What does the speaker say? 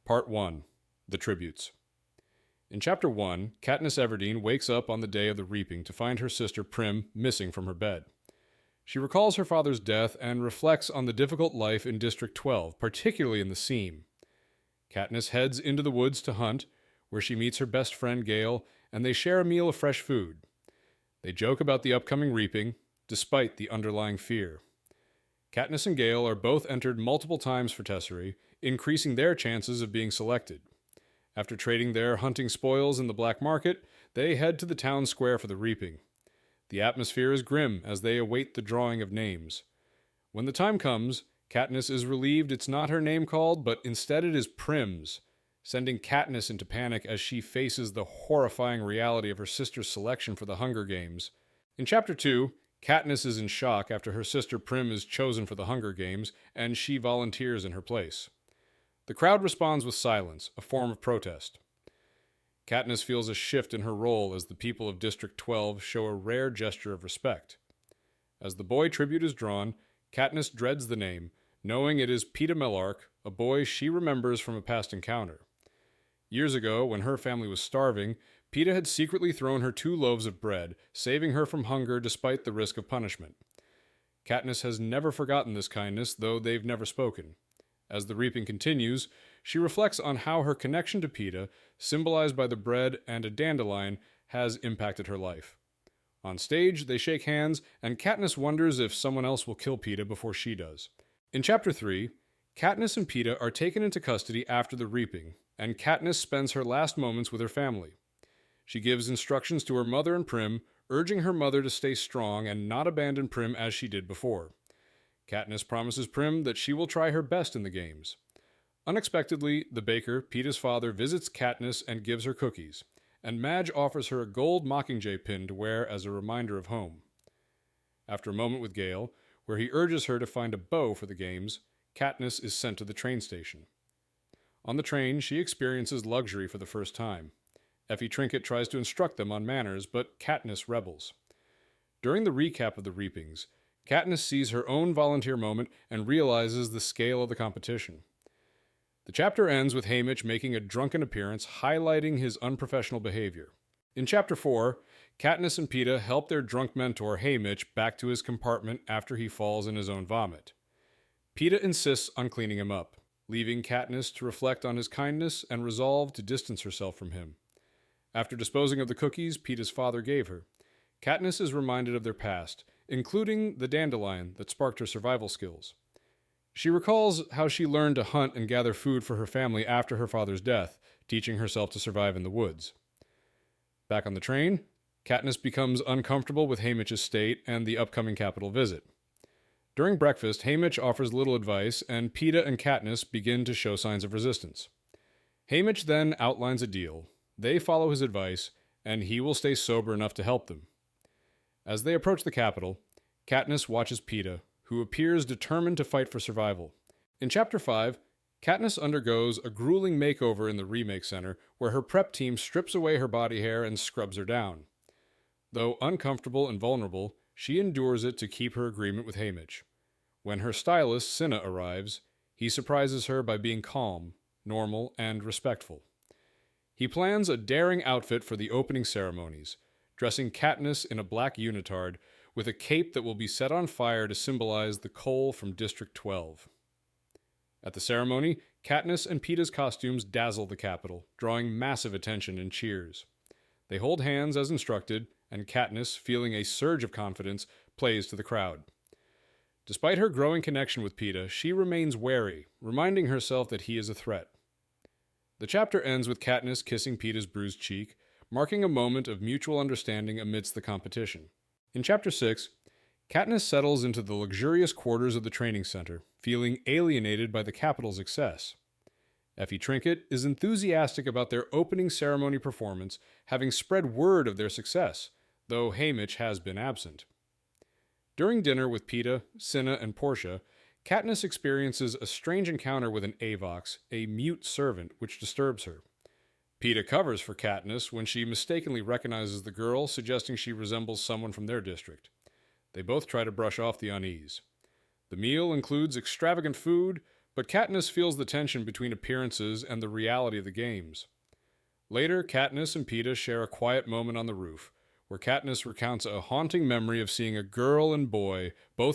Part 1. The Tributes. In Chapter 1, Katniss Everdeen wakes up on the day of the reaping to find her sister Prim missing from her bed. She recalls her father's death and reflects on the difficult life in District 12, particularly in the Seam. Katniss heads into the woods to hunt, where she meets her best friend Gale, and they share a meal of fresh food. They joke about the upcoming reaping, despite the underlying fear. Katniss and Gale are both entered multiple times for Tessery, increasing their chances of being selected. After trading their hunting spoils in the black market, they head to the town square for the reaping. The atmosphere is grim as they await the drawing of names. When the time comes, Katniss is relieved it's not her name called, but instead it is Prim's, sending Katniss into panic as she faces the horrifying reality of her sister's selection for the Hunger Games. In Chapter 2, Katniss is in shock after her sister Prim is chosen for the Hunger Games, and she volunteers in her place. The crowd responds with silence, a form of protest. Katniss feels a shift in her role as the people of District 12 show a rare gesture of respect. As the boy tribute is drawn, Katniss dreads the name, knowing it is Peeta Mellark, a boy she remembers from a past encounter. Years ago, when her family was starving, Peeta had secretly thrown her 2 loaves of bread, saving her from hunger despite the risk of punishment. Katniss has never forgotten this kindness, though they've never spoken. As the reaping continues, she reflects on how her connection to Peeta, symbolized by the bread and a dandelion, has impacted her life. On stage, they shake hands, and Katniss wonders if someone else will kill Peeta before she does. In Chapter 3, Katniss and Peeta are taken into custody after the reaping, and Katniss spends her last moments with her family. She gives instructions to her mother and Prim, urging her mother to stay strong and not abandon Prim as she did before. Katniss promises Prim that she will try her best in the games. Unexpectedly, the baker, Peeta's father, visits Katniss and gives her cookies, and Madge offers her a gold Mockingjay pin to wear as a reminder of home. After a moment with Gale, where he urges her to find a bow for the games, Katniss is sent to the train station. On the train, she experiences luxury for the first time. Effie Trinket tries to instruct them on manners, but Katniss rebels. During the recap of the reapings, Katniss sees her own volunteer moment and realizes the scale of the competition. The chapter ends with Haymitch making a drunken appearance, highlighting his unprofessional behavior. In Chapter 4, Katniss and Peeta help their drunk mentor Haymitch back to his compartment after he falls in his own vomit. Peeta insists on cleaning him up, leaving Katniss to reflect on his kindness and resolve to distance herself from him. After disposing of the cookies Peeta's father gave her, Katniss is reminded of their past, including the dandelion that sparked her survival skills. She recalls how she learned to hunt and gather food for her family after her father's death, teaching herself to survive in the woods. Back on the train, Katniss becomes uncomfortable with Haymitch's state and the upcoming capital visit. During breakfast, Haymitch offers little advice, and Peeta and Katniss begin to show signs of resistance. Haymitch then outlines a deal. They follow his advice, and he will stay sober enough to help them. As they approach the capital, Katniss watches Peeta, who appears determined to fight for survival. In Chapter 5, Katniss undergoes a grueling makeover in the Remake Center, where her prep team strips away her body hair and scrubs her down. Though uncomfortable and vulnerable, she endures it to keep her agreement with Haymitch. When her stylist, Cinna, arrives, he surprises her by being calm, normal, and respectful. He plans a daring outfit for the opening ceremonies, dressing Katniss in a black unitard with a cape that will be set on fire to symbolize the coal from District 12. At the ceremony, Katniss and Peeta's costumes dazzle the capital, drawing massive attention and cheers. They hold hands as instructed, and Katniss, feeling a surge of confidence, plays to the crowd. Despite her growing connection with Peeta, she remains wary, reminding herself that he is a threat. The chapter ends with Katniss kissing Peeta's bruised cheek, marking a moment of mutual understanding amidst the competition. In Chapter 6, Katniss settles into the luxurious quarters of the training center, feeling alienated by the capital's excess. Effie Trinket is enthusiastic about their opening ceremony performance, having spread word of their success, though Haymitch has been absent. During dinner with Peeta, Cinna, and Portia, Katniss experiences a strange encounter with an Avox, a mute servant, which disturbs her. Peeta covers for Katniss when she mistakenly recognizes the girl, suggesting she resembles someone from their district. They both try to brush off the unease. The meal includes extravagant food, but Katniss feels the tension between appearances and the reality of the games. Later, Katniss and Peeta share a quiet moment on the roof, where Katniss recounts a haunting memory of seeing a girl and boy, both